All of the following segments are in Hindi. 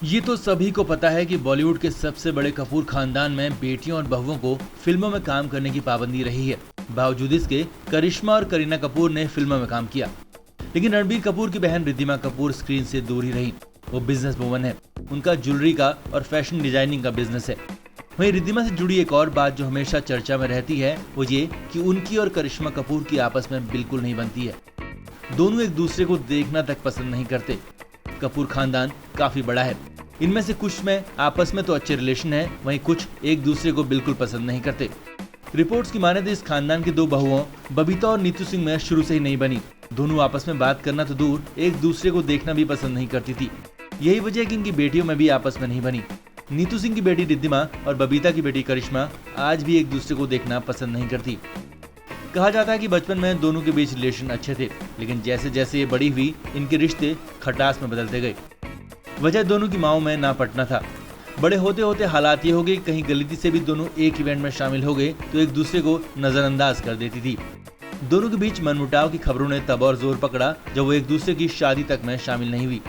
ये तो सभी को पता है कि बॉलीवुड के सबसे बड़े कपूर खानदान में बेटियों और बहुओं को फिल्मों में काम करने की पाबंदी रही है। बावजूद इसके करिश्मा और करीना कपूर ने फिल्मों में काम किया, लेकिन रणबीर कपूर की बहन रिद्धिमा कपूर स्क्रीन से दूर ही रही। वो बिजनेस वुमन है, उनका ज्वेलरी का और फैशन डिजाइनिंग का बिजनेस है। वहीं रिद्धिमा से जुड़ी एक और बात जो हमेशा चर्चा में रहती है वो ये कि उनकी और करिश्मा कपूर की आपस में बिल्कुल नहीं बनती है। दोनों एक दूसरे को देखना तक पसंद नहीं करते। कपूर खानदान काफी बड़ा है, इनमें से कुछ में आपस में तो अच्छे रिलेशन है, वहीं कुछ एक दूसरे को बिल्कुल पसंद नहीं करते। रिपोर्ट्स की माने तो इस खानदान की दो बहुओं बबीता और नीतू सिंह में शुरू से ही नहीं बनी। दोनों आपस में बात करना तो दूर, एक दूसरे को देखना भी पसंद नहीं करती थी। यही वजह है कि इनकी बेटियों में भी आपस में नहीं बनी। नीतू सिंह की बेटी रिद्धिमा और बबीता की बेटी करिश्मा आज भी एक दूसरे को देखना पसंद नहीं करती। कहा जाता है कि बचपन में दोनों के बीच रिलेशन अच्छे थे, लेकिन जैसे जैसे ये बड़ी हुई इनके रिश्ते खटास में बदलते गए। वजह दोनों की माओ में ना पटना था। बड़े होते होते हालात ये हो गए, कहीं गलती से भी दोनों एक इवेंट में शामिल हो गए तो एक दूसरे को नजरअंदाज कर देती थी। दोनों के बीच मनमुटाव की खबरों ने तब और जोर पकड़ा जब वो एक दूसरे की शादी तक में शामिल नहीं हुई।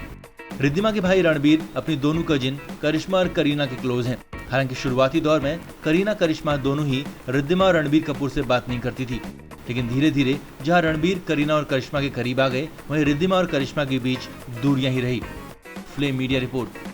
रिद्धिमा के भाई रणबीर अपनी दोनों कजिन करिश्मा और करीना के क्लोज हैं। हालांकि शुरुआती दौर में करीना करिश्मा दोनों ही रिद्धिमा और रणबीर कपूर से बात नहीं करती थी, लेकिन धीरे धीरे जहां रणबीर करीना और करिश्मा के करीब आ गए, वहीं रिद्धिमा और करिश्मा के बीच दूरियां ही रही। Flame media report.